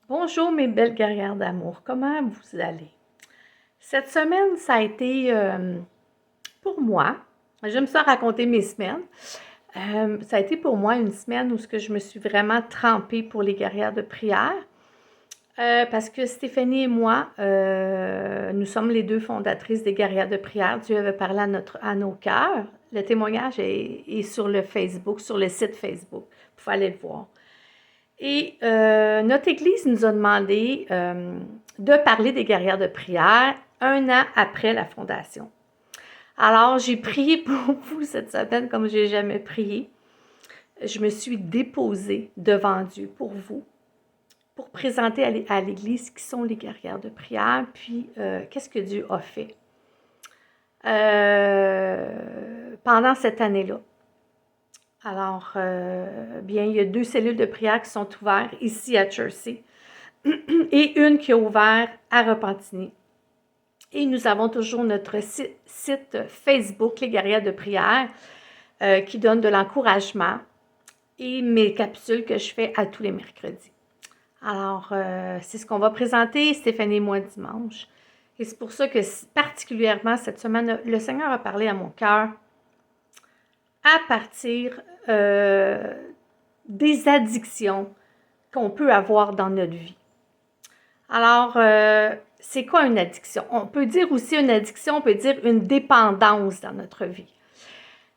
Bonjour mes belles guerrières d'amour, comment vous allez? Cette semaine, ça a été pour moi, j'aime ça raconter mes semaines, ça a été pour moi une semaine où je me suis vraiment trempée pour les guerrières de prière, parce que Stéphanie et moi, nous sommes les deux fondatrices des guerrières de prière. Dieu avait parlé à nos cœurs. Le témoignage est sur le Facebook, sur le site Facebook, vous pouvez aller le voir. Et notre Église nous a demandé de parler des guerrières de prière 1 an après la fondation. Alors, j'ai prié pour vous cette semaine comme je n'ai jamais prié. Je me suis déposée devant Dieu pour vous, pour présenter à l'Église qui sont les guerrières de prière, puis qu'est-ce que Dieu a fait pendant cette année-là. Alors, bien, il y a 2 cellules de prière qui sont ouvertes ici à Jersey et une qui est ouverte à Repentigny. Et nous avons toujours notre site Facebook, les guerrières de prière, qui donne de l'encouragement et mes capsules que je fais à tous les mercredis. Alors, c'est ce qu'on va présenter, Stéphanie et moi, dimanche. Et c'est pour ça que particulièrement cette semaine, le Seigneur a parlé à mon cœur à partir des addictions qu'on peut avoir dans notre vie. Alors, c'est quoi une addiction? On peut dire aussi une addiction, on peut dire une dépendance dans notre vie.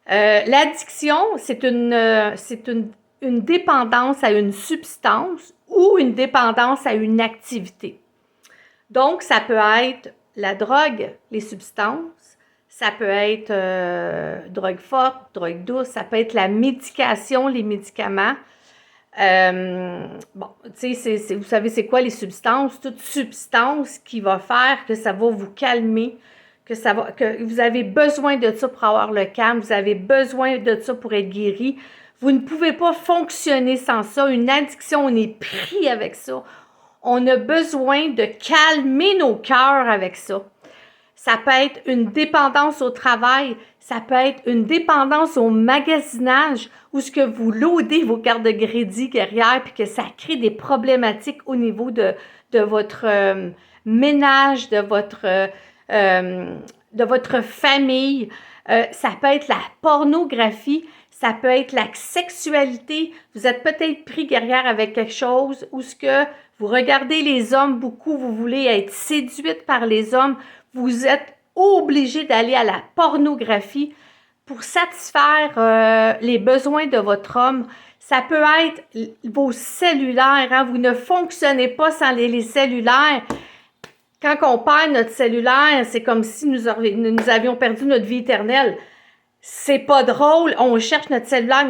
L'addiction, c'est une dépendance à une substance ou une dépendance à une activité. Donc, ça peut être la drogue, les substances, ça peut être drogue forte, drogue douce, ça peut être la médication, les médicaments. Bon, tu sais, vous savez c'est quoi les substances? Toute substance qui va faire que ça va vous calmer, que vous avez besoin de ça pour avoir le calme, vous avez besoin de ça pour être guéri. Vous ne pouvez pas fonctionner sans ça. Une addiction, on est pris avec ça. On a besoin de calmer nos cœurs avec ça. Ça peut être une dépendance au travail, ça peut être une dépendance au magasinage, où ce que vous loadez vos cartes de crédit guerrière, puis que ça crée des problématiques au niveau de votre ménage, de votre famille. Ça peut être la pornographie, ça peut être la sexualité. Vous êtes peut-être pris guerrière avec quelque chose où ce que vous regardez les hommes beaucoup, vous voulez être séduite par les hommes, vous êtes obligé d'aller à la pornographie pour satisfaire les besoins de votre homme. Ça peut être vos cellulaires, hein? Vous ne fonctionnez pas sans les cellulaires. Quand on perd notre cellulaire, c'est comme si nous avions perdu notre vie éternelle. C'est pas drôle, on cherche notre cellulaire,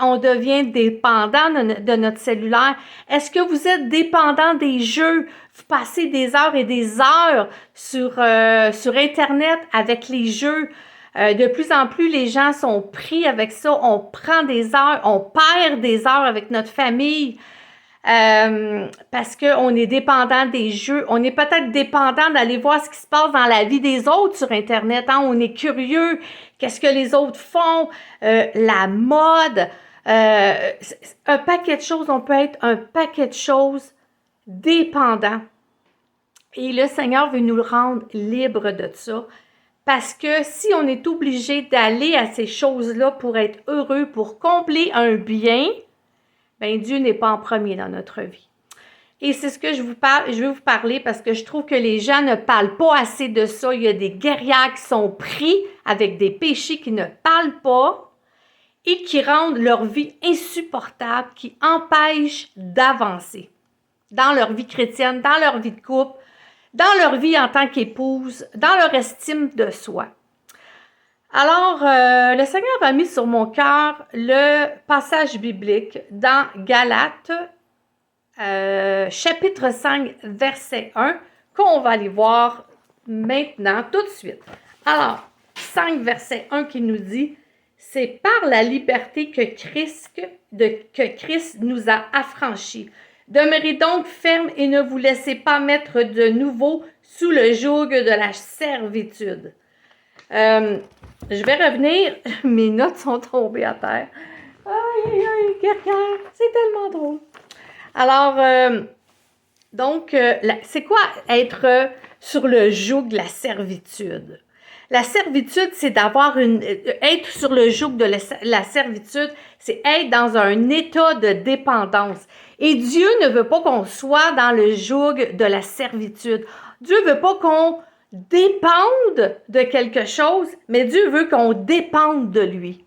on devient dépendant de notre cellulaire. Est-ce que vous êtes dépendant des jeux? Vous passez des heures et des heures sur Internet avec les jeux. De plus en plus, les gens sont pris avec ça. On prend des heures, on perd des heures avec notre famille. Parce qu'on est dépendant des jeux. On est peut-être dépendant d'aller voir ce qui se passe dans la vie des autres sur Internet. Hein? On est curieux. Qu'est-ce que les autres font? La mode. Un paquet de choses. On peut être un paquet de choses dépendant. Et le Seigneur veut nous rendre libres de ça. Parce que si on est obligé d'aller à ces choses-là pour être heureux, pour combler un bien, bien, Dieu n'est pas en premier dans notre vie. Et c'est ce que je veux vous parler parce que je trouve que les gens ne parlent pas assez de ça. Il y a des guerrières qui sont pris avec des péchés qui ne parlent pas et qui rendent leur vie insupportable, qui empêchent d'avancer dans leur vie chrétienne, dans leur vie de couple, dans leur vie en tant qu'épouse, dans leur estime de soi. Alors, le Seigneur a mis sur mon cœur le passage biblique dans Galates, chapitre 5, verset 1, qu'on va aller voir maintenant, tout de suite. Alors, 5, verset 1 qui nous dit, « C'est par la liberté que Christ nous a affranchis. Demeurez donc fermes et ne vous laissez pas mettre de nouveau sous le joug de la servitude. » Je vais revenir. Mes notes sont tombées à terre. Aïe, aïe, guerrière, c'est tellement drôle. Alors, Donc, c'est quoi être sur le joug de la servitude? La servitude, c'est être sur le joug de la servitude, c'est être dans un état de dépendance. Et Dieu ne veut pas qu'on soit dans le joug de la servitude. Dieu ne veut pas qu'on dépende de quelque chose, mais Dieu veut qu'on dépende de lui.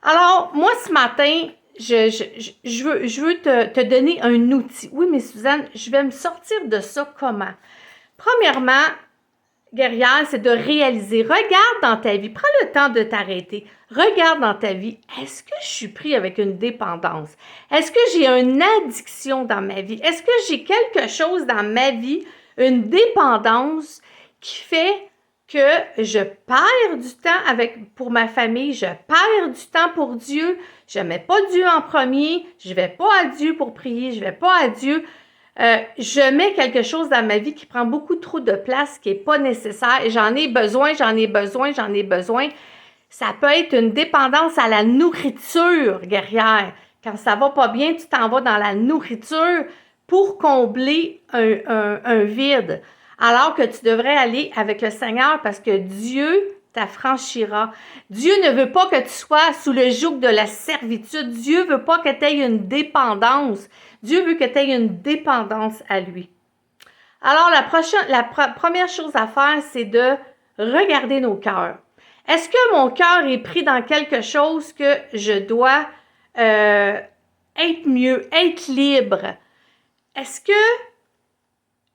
Alors, moi, ce matin, je veux te donner un outil. Oui, mais Suzanne, je vais me sortir de ça comment? Premièrement, guerrière, c'est de réaliser. Regarde dans ta vie, prends le temps de t'arrêter. Regarde dans ta vie, est-ce que je suis pris avec une dépendance? Est-ce que j'ai une addiction dans ma vie? Est-ce que j'ai quelque chose dans ma vie, une dépendance qui fait que je perds du temps pour ma famille, je perds du temps pour Dieu, je ne mets pas Dieu en premier, je ne vais pas à Dieu pour prier, je ne vais pas à Dieu. Je mets quelque chose dans ma vie qui prend beaucoup trop de place, qui n'est pas nécessaire. J'en ai besoin. Ça peut être une dépendance à la nourriture, guerrière. Quand ça va pas bien, tu t'en vas dans la nourriture pour combler un vide. Alors que tu devrais aller avec le Seigneur parce que Dieu t'affranchira. Dieu ne veut pas que tu sois sous le joug de la servitude. Dieu veut pas que tu aies une dépendance. Dieu veut que tu aies une dépendance à lui. Alors, la première chose à faire, c'est de regarder nos cœurs. Est-ce que mon cœur est pris dans quelque chose que je dois être mieux, être libre? Est-ce que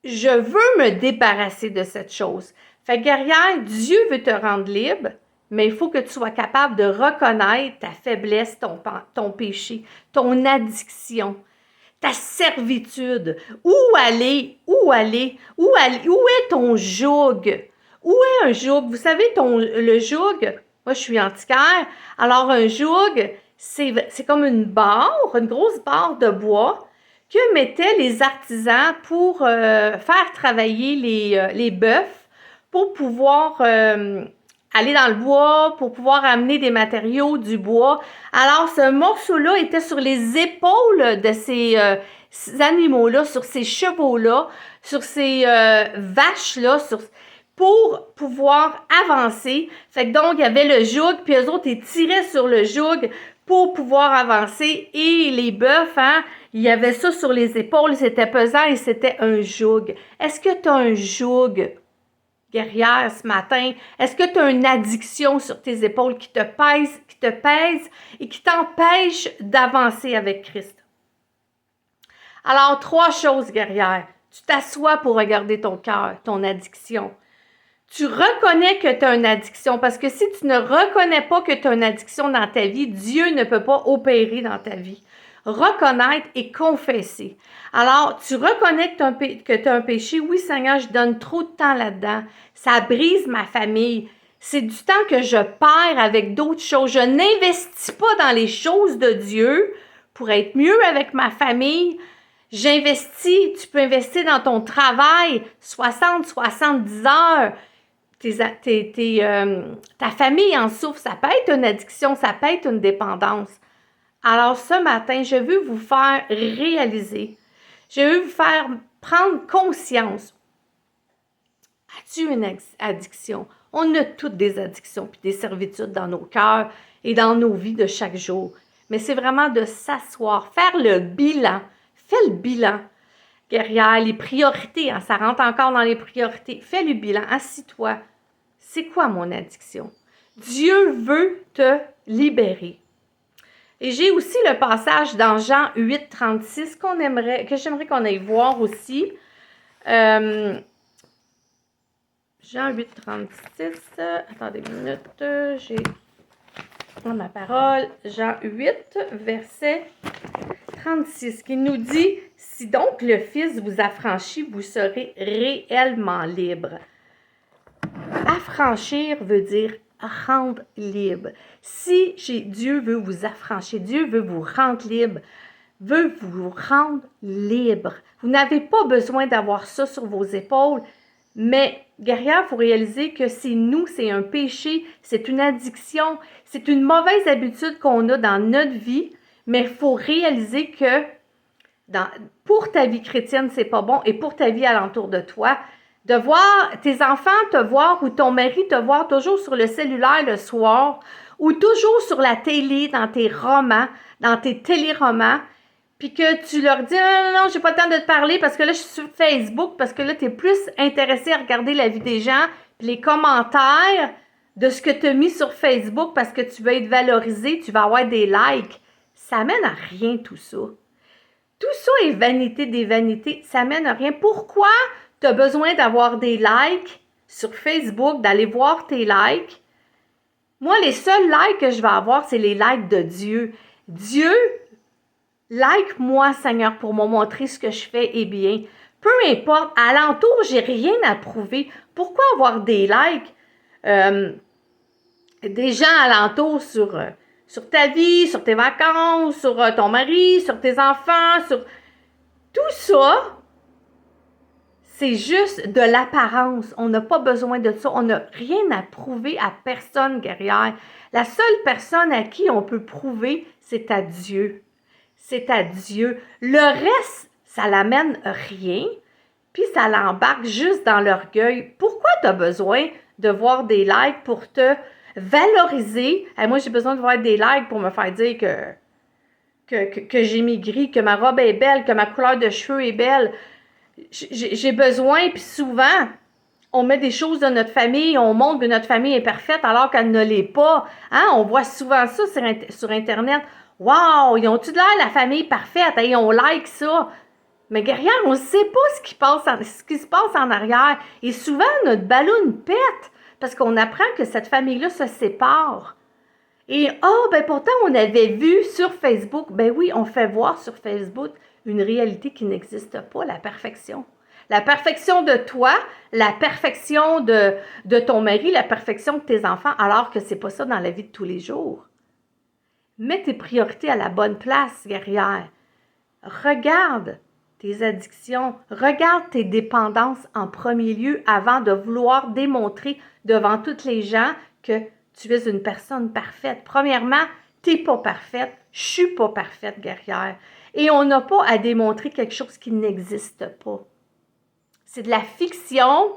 je veux me débarrasser de cette chose? Fait que guerrière, Dieu veut te rendre libre, mais il faut que tu sois capable de reconnaître ta faiblesse, ton péché, ton addiction, ta servitude. Où est ton joug? Où est un joug? Vous savez, le joug, moi je suis antiquaire, alors un joug, c'est comme une grosse barre de bois que mettaient les artisans pour faire travailler les bœufs, pour pouvoir aller dans le bois, pour pouvoir amener des matériaux, du bois. Alors, ce morceau-là était sur les épaules de ces animaux-là, sur ces chevaux-là, sur ces vaches-là, pour pouvoir avancer. Fait que donc, il y avait le joug, puis eux autres, ils tiraient sur le joug pour pouvoir avancer. Et les bœufs, il y avait ça sur les épaules, c'était pesant et c'était un joug. Est-ce que tu as un joug, guerrière, ce matin? Est-ce que tu as une addiction sur tes épaules qui te pèse et qui t'empêche d'avancer avec Christ? Alors, 3 choses, guerrière. Tu t'assois pour regarder ton cœur, ton addiction. Tu reconnais que tu as une addiction, parce que si tu ne reconnais pas que tu as une addiction dans ta vie, Dieu ne peut pas opérer dans ta vie. Reconnaître et confesser. Alors, tu reconnais que tu as un péché. Oui, Seigneur, je donne trop de temps là-dedans. Ça brise ma famille. C'est du temps que je perds avec d'autres choses. Je n'investis pas dans les choses de Dieu pour être mieux avec ma famille. J'investis, tu peux investir dans ton travail 70 heures. Ta famille en souffre. Ça peut être une addiction, ça peut être une dépendance. Alors, ce matin, je veux vous faire réaliser, je veux vous faire prendre conscience. As-tu une addiction? On a toutes des addictions puis des servitudes dans nos cœurs et dans nos vies de chaque jour. Mais c'est vraiment de s'asseoir, faire le bilan. Fais le bilan. Guerrière, les priorités, ça rentre encore dans les priorités. Fais le bilan, assis-toi. C'est quoi mon addiction? Dieu veut te libérer. Et j'ai aussi le passage dans Jean 8, 36 que j'aimerais qu'on aille voir aussi. Jean 8, 36. Attendez une minute. J'ai ma parole. Jean 8, verset 36, qui nous dit « Si donc le Fils vous affranchit, vous serez réellement libre. » Affranchir veut dire rendre libre. Si Dieu veut vous affranchir, Dieu veut vous rendre libre, veut vous rendre libre. Vous n'avez pas besoin d'avoir ça sur vos épaules, mais guerrière, il faut réaliser que c'est un péché, c'est une addiction, c'est une mauvaise habitude qu'on a dans notre vie, mais il faut réaliser que pour ta vie chrétienne, c'est pas bon, et pour ta vie alentour de toi, de voir tes enfants te voir ou ton mari te voir toujours sur le cellulaire le soir ou toujours sur la télé, dans tes romans, dans tes téléromans, puis que tu leur dis « Non, j'ai pas le temps de te parler parce que là, je suis sur Facebook, parce que là, tu es plus intéressé à regarder la vie des gens, puis les commentaires de ce que tu as mis sur Facebook parce que tu veux être valorisé, tu vas avoir des likes. » Ça mène à rien tout ça. Tout ça est vanité des vanités, ça mène à rien. Pourquoi tu as besoin d'avoir des likes sur Facebook, d'aller voir tes likes? Moi, les seuls likes que je vais avoir, c'est les likes de Dieu. Dieu, like-moi, Seigneur, pour me montrer ce que je fais est bien. Peu importe, alentour, j'ai rien à prouver. Pourquoi avoir des likes? Des gens alentour sur ta vie, sur tes vacances, sur ton mari, sur tes enfants, sur tout ça, c'est juste de l'apparence. On n'a pas besoin de ça. On n'a rien à prouver à personne, guerrière. La seule personne à qui on peut prouver, c'est à Dieu. C'est à Dieu. Le reste, ça l'amène rien, puis ça l'embarque juste dans l'orgueil. Pourquoi tu as besoin de voir des likes pour te valoriser? Moi, j'ai besoin de voir des likes pour me faire dire que j'ai maigri, que ma robe est belle, que ma couleur de cheveux est belle. J'ai besoin, puis souvent, on met des choses de notre famille, on montre que notre famille est parfaite alors qu'elle ne l'est pas. Hein? On voit souvent ça sur Internet. Wow, ils ont-tu de l'air la famille parfaite? Et on like ça. Mais guerrière, on ne sait pas ce qui se passe en arrière. Et souvent, notre ballon pète parce qu'on apprend que cette famille-là se sépare. Et ben pourtant, on avait vu sur Facebook, ben oui, on fait voir sur Facebook une réalité qui n'existe pas, la perfection. La perfection de toi, la perfection de ton mari, la perfection de tes enfants, alors que c'est pas ça dans la vie de tous les jours. Mets tes priorités à la bonne place, guerrière. Regarde tes addictions, regarde tes dépendances en premier lieu avant de vouloir démontrer devant toutes les gens que tu es une personne parfaite. Premièrement, tu n'es pas parfaite, je ne suis pas parfaite, guerrière. Et on n'a pas à démontrer quelque chose qui n'existe pas. C'est de la fiction,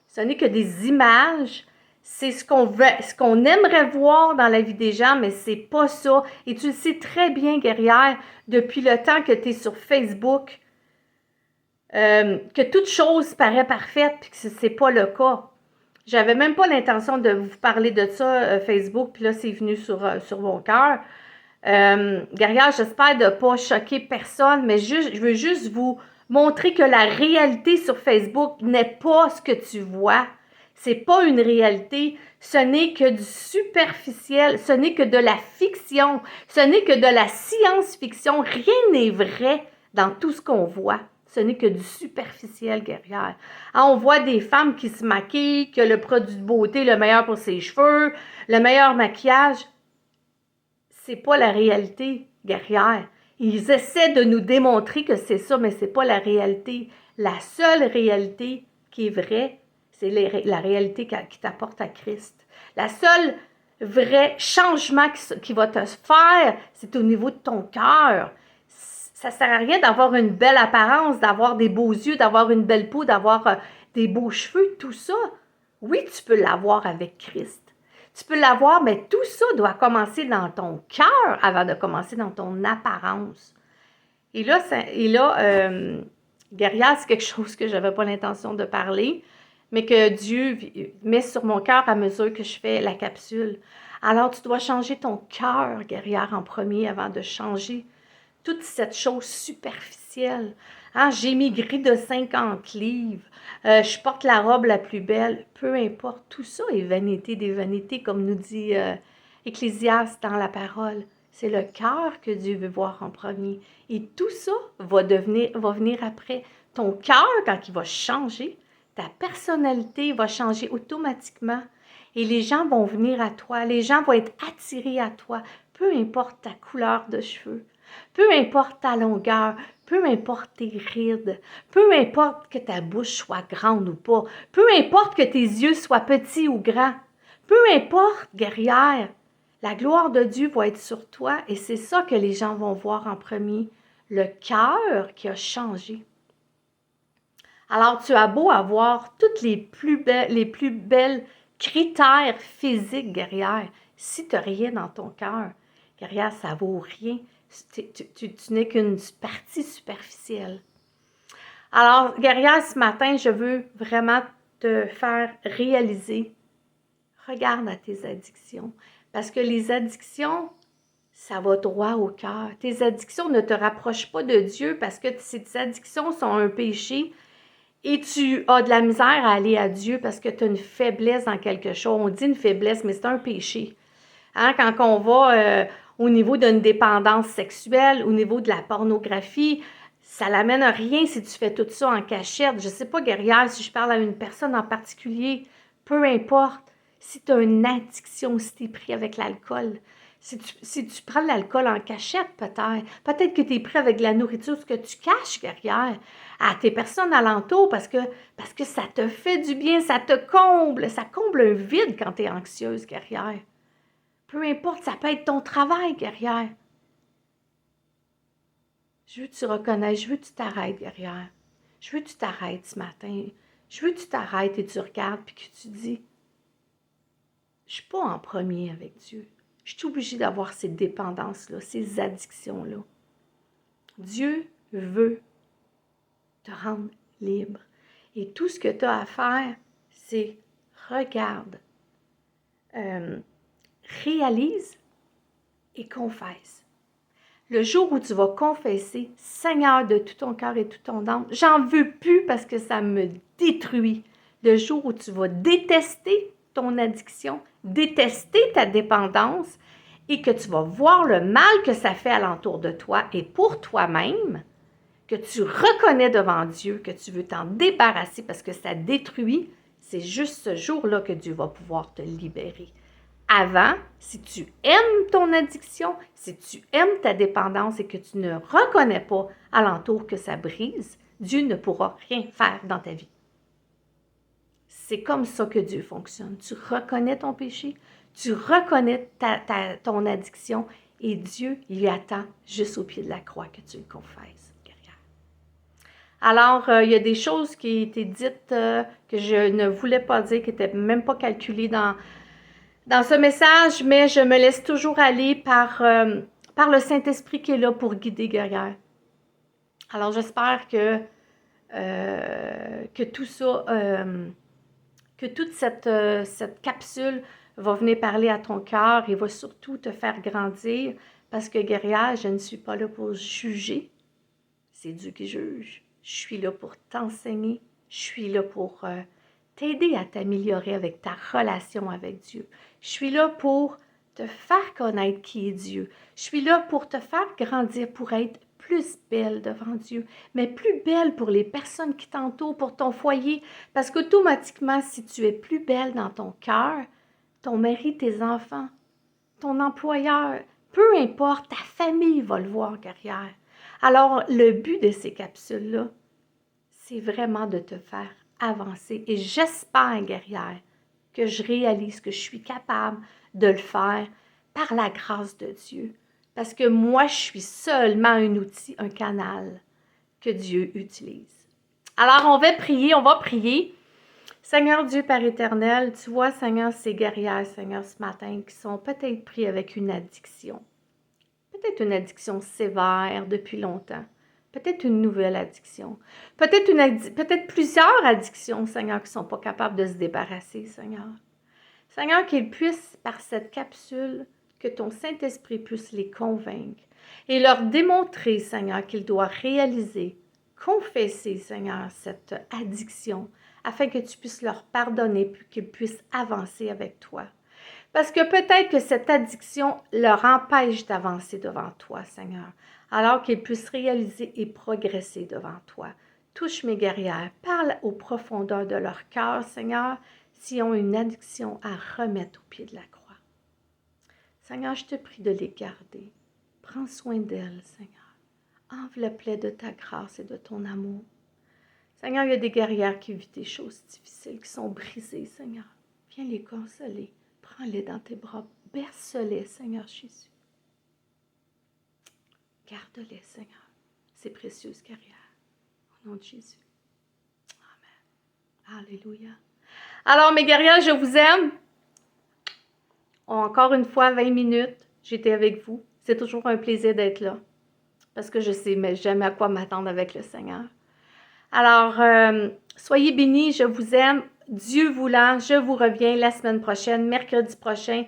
ce n'est que des images, c'est ce qu'on aimerait voir dans la vie des gens, mais c'est pas ça. Et tu le sais très bien, guerrière, depuis le temps que tu es sur Facebook, que toute chose paraît parfaite, puis que c'est pas le cas. J'avais même pas l'intention de vous parler de ça, Facebook, puis là, c'est venu sur mon cœur. Guerrière, j'espère de ne pas choquer personne, mais je veux juste vous montrer que la réalité sur Facebook n'est pas ce que tu vois. C'est pas une réalité. Ce n'est que du superficiel. Ce n'est que de la fiction. Ce n'est que de la science-fiction. Rien n'est vrai dans tout ce qu'on voit. Ce n'est que du superficiel, guerrière. Hein, on voit des femmes qui se maquillent, que le produit de beauté, le meilleur pour ses cheveux, le meilleur maquillage. C'est pas la réalité, guerrière. Ils essaient de nous démontrer que c'est ça, mais c'est pas la réalité. La seule réalité qui est vraie, c'est la réalité qui t'apporte à Christ. La seule vrai changement qui va te faire, c'est au niveau de ton cœur. Ça ne sert à rien d'avoir une belle apparence, d'avoir des beaux yeux, d'avoir une belle peau, d'avoir des beaux cheveux, tout ça. Oui, tu peux l'avoir avec Christ. Tu peux l'avoir, mais tout ça doit commencer dans ton cœur avant de commencer dans ton apparence. Et là, guerrière, c'est quelque chose que je n'avais pas l'intention de parler, mais que Dieu met sur mon cœur à mesure que je fais la capsule. Alors, tu dois changer ton cœur, guerrière, en premier avant de changer toute cette chose superficielle. Hein, j'ai maigri de 50 livres. Je porte la robe la plus belle. Peu importe. Tout ça est vanité des vanités, comme nous dit Ecclésiaste dans la parole. C'est le cœur que Dieu veut voir en premier. Et tout ça va venir après. Ton cœur, quand il va changer, ta personnalité va changer automatiquement. Et les gens vont venir à toi. Les gens vont être attirés à toi. Peu importe ta couleur de cheveux. Peu importe ta longueur, peu importe tes rides, peu importe que ta bouche soit grande ou pas, peu importe que tes yeux soient petits ou grands, peu importe, guerrière, la gloire de Dieu va être sur toi et c'est ça que les gens vont voir en premier, le cœur qui a changé. Alors, tu as beau avoir toutes les plus belles critères physiques, guerrière, si tu n'as rien dans ton cœur, guerrière, ça ne vaut rien. Tu n'es qu'une partie superficielle. Alors, guerrière, ce matin, je veux vraiment te faire réaliser, regarde à tes addictions. Parce que les addictions, ça va droit au cœur. Tes addictions ne te rapprochent pas de Dieu parce que ces addictions sont un péché et tu as de la misère à aller à Dieu parce que tu as une faiblesse dans quelque chose. On dit une faiblesse, mais c'est un péché. Hein? Quand on va au niveau d'une dépendance sexuelle, au niveau de la pornographie, ça l'amène à rien si tu fais tout ça en cachette. Je ne sais pas, guerrière, si je parle à une personne en particulier, peu importe. Si tu as une addiction, si tu es pris avec l'alcool, si tu prends de l'alcool en cachette, peut-être que tu es pris avec de la nourriture, ce que tu caches, guerrière, à tes personnes alentours parce que ça te fait du bien, ça comble un vide quand tu es anxieuse, guerrière. Peu importe, ça peut être ton travail, guerrière. Je veux que tu reconnaisses, je veux que tu t'arrêtes, guerrière. Je veux que tu t'arrêtes ce matin. Je veux que tu t'arrêtes et tu regardes puis que tu dis, je ne suis pas en premier avec Dieu. Je suis obligée d'avoir ces dépendances-là, ces addictions-là. Dieu veut te rendre libre. Et tout ce que tu as à faire, c'est regarde, réalise et confesse. Le jour où tu vas confesser, Seigneur, de tout ton cœur et tout ton âme, j'en veux plus parce que ça me détruit. Le jour où tu vas détester ton addiction, détester ta dépendance et que tu vas voir le mal que ça fait alentour de toi et pour toi-même, que tu reconnais devant Dieu, que tu veux t'en débarrasser parce que ça détruit, c'est juste ce jour-là que Dieu va pouvoir te libérer. Avant, si tu aimes ton addiction, si tu aimes ta dépendance et que tu ne reconnais pas alentour que ça brise, Dieu ne pourra rien faire dans ta vie. C'est comme ça que Dieu fonctionne. Tu reconnais ton péché, tu reconnais ton addiction et Dieu, il attend juste au pied de la croix que tu le confesses. Alors, il y a des choses qui étaient dites que je ne voulais pas dire, qui n'étaient même pas calculées dans ce message, mais je me laisse toujours aller par le Saint-Esprit qui est là pour guider, guerrière. Alors, j'espère que tout ça, que toute cette capsule va venir parler à ton cœur et va surtout te faire grandir parce que, guerrière, je ne suis pas là pour juger. C'est Dieu qui juge. Je suis là pour t'enseigner. Je suis là pour t'aider à t'améliorer avec ta relation avec Dieu. Je suis là pour te faire connaître qui est Dieu. Je suis là pour te faire grandir, pour être plus belle devant Dieu, mais plus belle pour les personnes qui t'entourent, pour ton foyer, parce qu'automatiquement, si tu es plus belle dans ton cœur, ton mari, tes enfants, ton employeur, peu importe, ta famille va le voir, guerrière. Alors, le but de ces capsules-là, c'est vraiment de te faire avancer. Et j'espère, guerrière, que je réalise que je suis capable de le faire par la grâce de Dieu. Parce que moi, je suis seulement un outil, un canal que Dieu utilise. Alors, on va prier. Seigneur Dieu Père éternel, tu vois, Seigneur, ces guerrières, Seigneur, ce matin, qui sont peut-être pris avec une addiction. Peut-être une addiction sévère depuis longtemps. Peut-être une nouvelle addiction. Peut-être plusieurs addictions, Seigneur, qui ne sont pas capables de se débarrasser, Seigneur. Seigneur, qu'ils puissent, par cette capsule, que ton Saint-Esprit puisse les convaincre et leur démontrer, Seigneur, qu'ils doivent réaliser, confesser, Seigneur, cette addiction, afin que tu puisses leur pardonner et qu'ils puissent avancer avec toi. Parce que peut-être que cette addiction leur empêche d'avancer devant toi, Seigneur, alors qu'ils puissent réaliser et progresser devant toi. Touche mes guerrières, parle aux profondeurs de leur cœur, Seigneur, s'ils ont une addiction à remettre au pied de la croix. Seigneur, je te prie de les garder. Prends soin d'elles, Seigneur. Enveloppe-les de ta grâce et de ton amour. Seigneur, il y a des guerrières qui vivent des choses difficiles, qui sont brisées, Seigneur. Viens les consoler. Prends-les dans tes bras. Berce-les, Seigneur Jésus. Garde-les, Seigneur. ces précieuses carrières. Au nom de Jésus. Amen. Alléluia. Alors, mes guerrières, je vous aime. Encore une fois, 20 minutes, j'étais avec vous. C'est toujours un plaisir d'être là. Parce que je sais mais jamais à quoi m'attendre avec le Seigneur. Alors, soyez bénis, je vous aime. Dieu voulant, je vous reviens la semaine prochaine, mercredi prochain.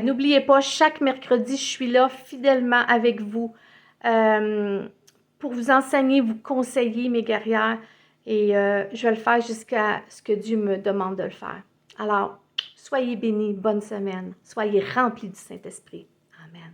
N'oubliez pas, chaque mercredi, je suis là fidèlement avec vous pour vous enseigner, vous conseiller, mes guerrières. Et je vais le faire jusqu'à ce que Dieu me demande de le faire. Alors, soyez bénis, bonne semaine. Soyez remplis du Saint-Esprit. Amen.